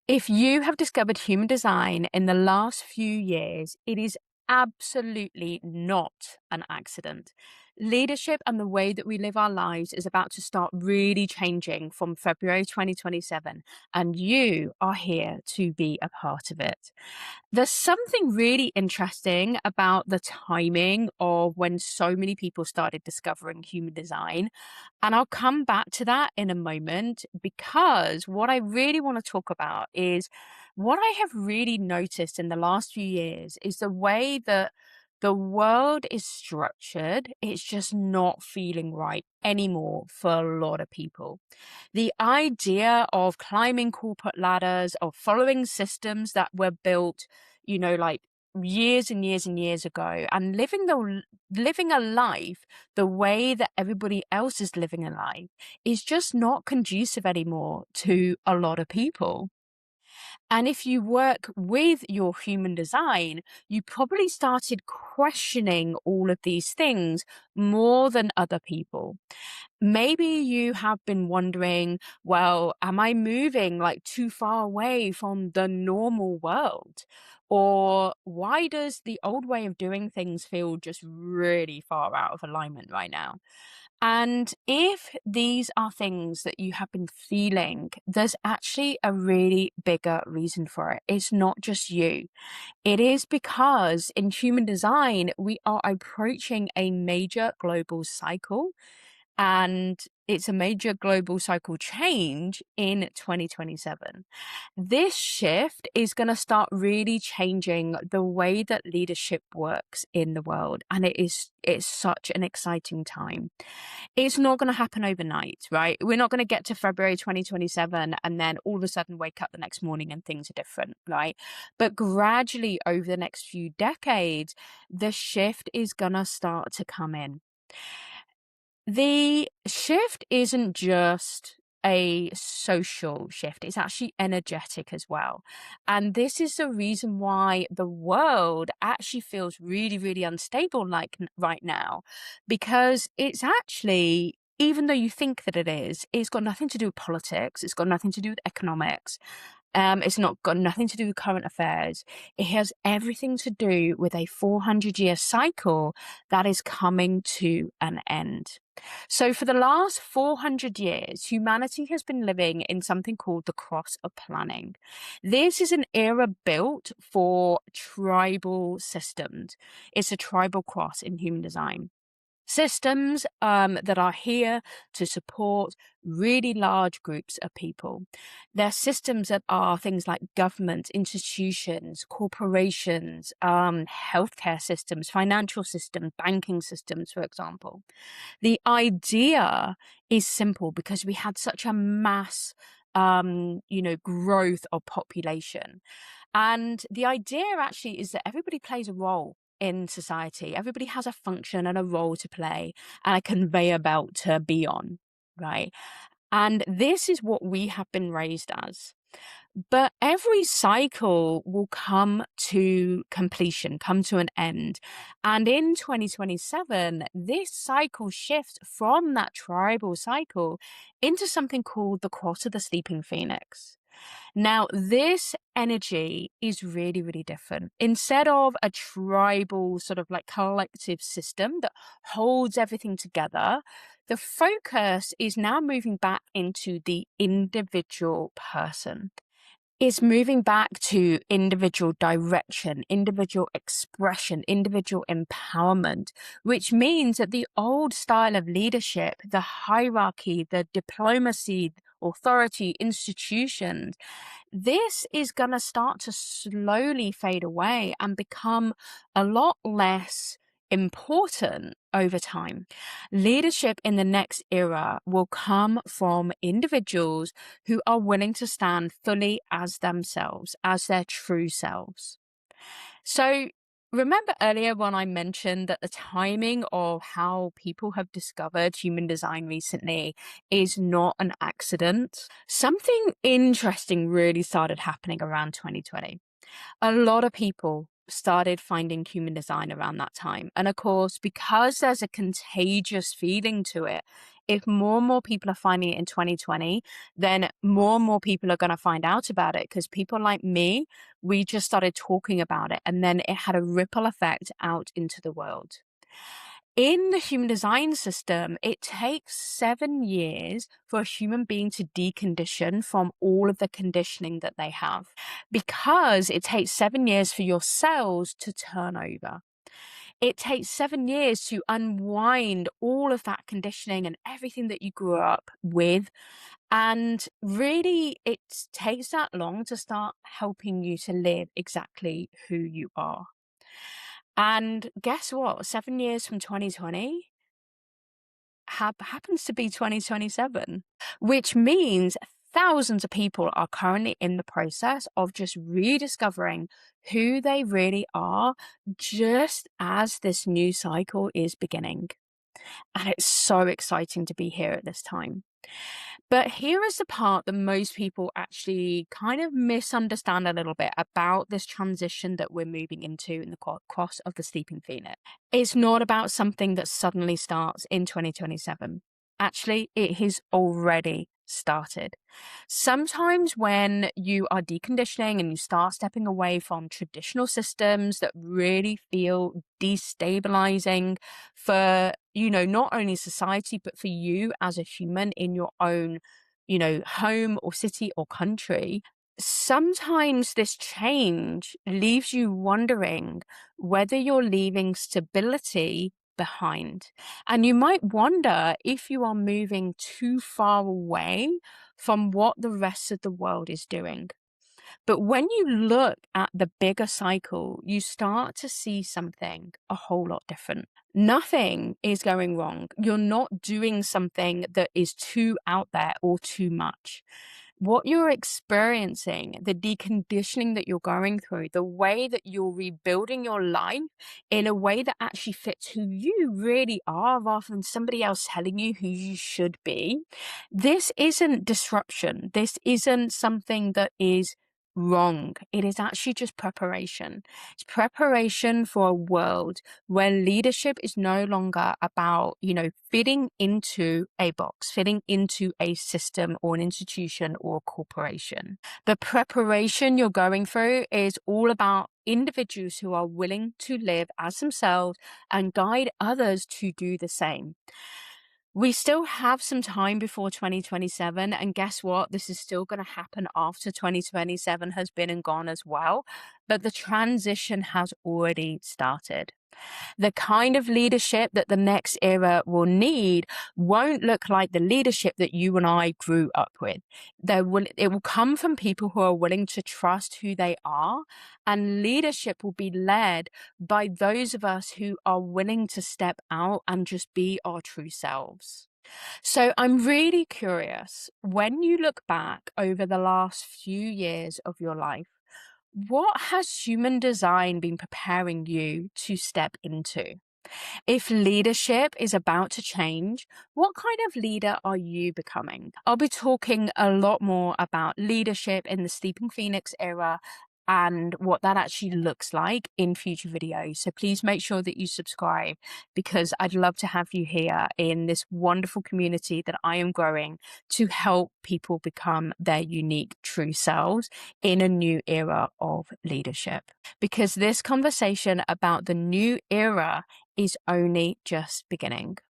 If you have discovered human design in the last few years, it is absolutely not an accident. Leadership and the way that we live our lives is about to start really changing from February 2027, and you are here to be a part of it. There's something really interesting about the timing of when so many people started discovering human design. And I'll come back to that in a moment because what I really want to talk about is what I have really noticed in the last few years is the way that the world is structured. It's just not feeling right anymore for a lot of people. The idea of climbing corporate ladders, of following systems that were built, like years and years and years ago, and living a life the way that everybody else is living a life is just not conducive anymore to a lot of people. And if you work with your human design, you probably started questioning all of these things more than other people. Maybe you have been wondering, well, am I moving like too far away from the normal world? Or why does the old way of doing things feel just really far out of alignment right now? And if these are things that you have been feeling, there's actually a really bigger reason for it. It's not just you. It is because in human design, we are approaching a major global cycle, and it's a major global cycle change in 2027. This shift is going to start really changing the way that leadership works in the world, and it's such an exciting time. It's not going to happen overnight, right? We're not going to get to February 2027 and then all of a sudden wake up the next morning and things are different, right? But gradually over the next few decades, the shift is going to start to come in. The shift isn't just a social shift, it's actually energetic as well. And this is the reason why the world actually feels really, really unstable right now, because it's actually, even though you think that it is, it's got nothing to do with politics, it's got nothing to do with economics. It's not got nothing to do with current affairs. It has everything to do with a 400-year cycle that is coming to an end. So, for the last 400 years, humanity has been living in something called the cross of planning. This is an era built for tribal systems. It's a tribal cross in human design. Systems that are here to support really large groups of people. They're systems that are things like government, institutions, corporations, healthcare systems, financial systems, banking systems, for example. The idea is simple because we had such a mass growth of population. And the idea actually is that everybody plays a role in society. Everybody has a function and a role to play and a conveyor belt to be on, right? And this is what we have been raised as. But every cycle will come to completion, come to an end. And in 2027, this cycle shifts from that tribal cycle into something called the cross of the sleeping phoenix. Now, this energy is really, really different. Instead of a tribal sort of like collective system that holds everything together, the focus is now moving back into the individual person. It's moving back to individual direction, individual expression, individual empowerment, which means that the old style of leadership, the hierarchy, the diplomacy, authority, institutions, this is going to start to slowly fade away and become a lot less important over time. Leadership in the next era will come from individuals who are willing to stand fully as themselves, as their true selves. So, remember earlier when I mentioned that the timing of how people have discovered human design recently is not an accident? Something interesting really started happening around 2020. A lot of people started finding human design around that time. And of course, because there's a contagious feeling to it, if more and more people are finding it in 2020, then more and more people are going to find out about it, because people like me, we just started talking about it, and then it had a ripple effect out into the world. In the human design system, it takes 7 years for a human being to decondition from all of the conditioning that they have, because it takes 7 years for your cells to turn over. It takes 7 years to unwind all of that conditioning and everything that you grew up with. And really, it takes that long to start helping you to live exactly who you are. And guess what? 7 years from 2020 happens to be 2027, which means thousands of people are currently in the process of just rediscovering who they really are, just as this new cycle is beginning. And it's so exciting to be here at this time. But here is the part that most people actually kind of misunderstand a little bit about this transition that we're moving into in the cross of the Sleeping Phoenix. It's not about something that suddenly starts in 2027. Actually, it has already started. Sometimes when you are deconditioning and you start stepping away from traditional systems that really feel destabilizing for, not only society, but for you as a human in your own, home or city or country, sometimes this change leaves you wondering whether you're leaving stability behind. And you might wonder if you are moving too far away from what the rest of the world is doing. But when you look at the bigger cycle, you start to see something a whole lot different. Nothing is going wrong. You're not doing something that is too out there or too much. What you're experiencing, the deconditioning that you're going through, the way that you're rebuilding your life in a way that actually fits who you really are rather than somebody else telling you who you should be. This isn't disruption. This isn't something that is wrong. It is actually just preparation. It's preparation for a world where leadership is no longer about, fitting into a box, fitting into a system or an institution or a corporation. The preparation you're going through is all about individuals who are willing to live as themselves and guide others to do the same. We still have some time before 2027, and guess what? This is still going to happen after 2027 has been and gone as well, but the transition has already started. The kind of leadership that the next era will need won't look like the leadership that you and I grew up with. It will come from people who are willing to trust who they are, and leadership will be led by those of us who are willing to step out and just be our true selves. So I'm really curious, when you look back over the last few years of your life, what has human design been preparing you to step into? If leadership is about to change, what kind of leader are you becoming? I'll be talking a lot more about leadership in the Sleeping Phoenix era and what that actually looks like in future videos. So please make sure that you subscribe, because I'd love to have you here in this wonderful community that I am growing to help people become their unique true selves in a new era of leadership. Because this conversation about the new era is only just beginning.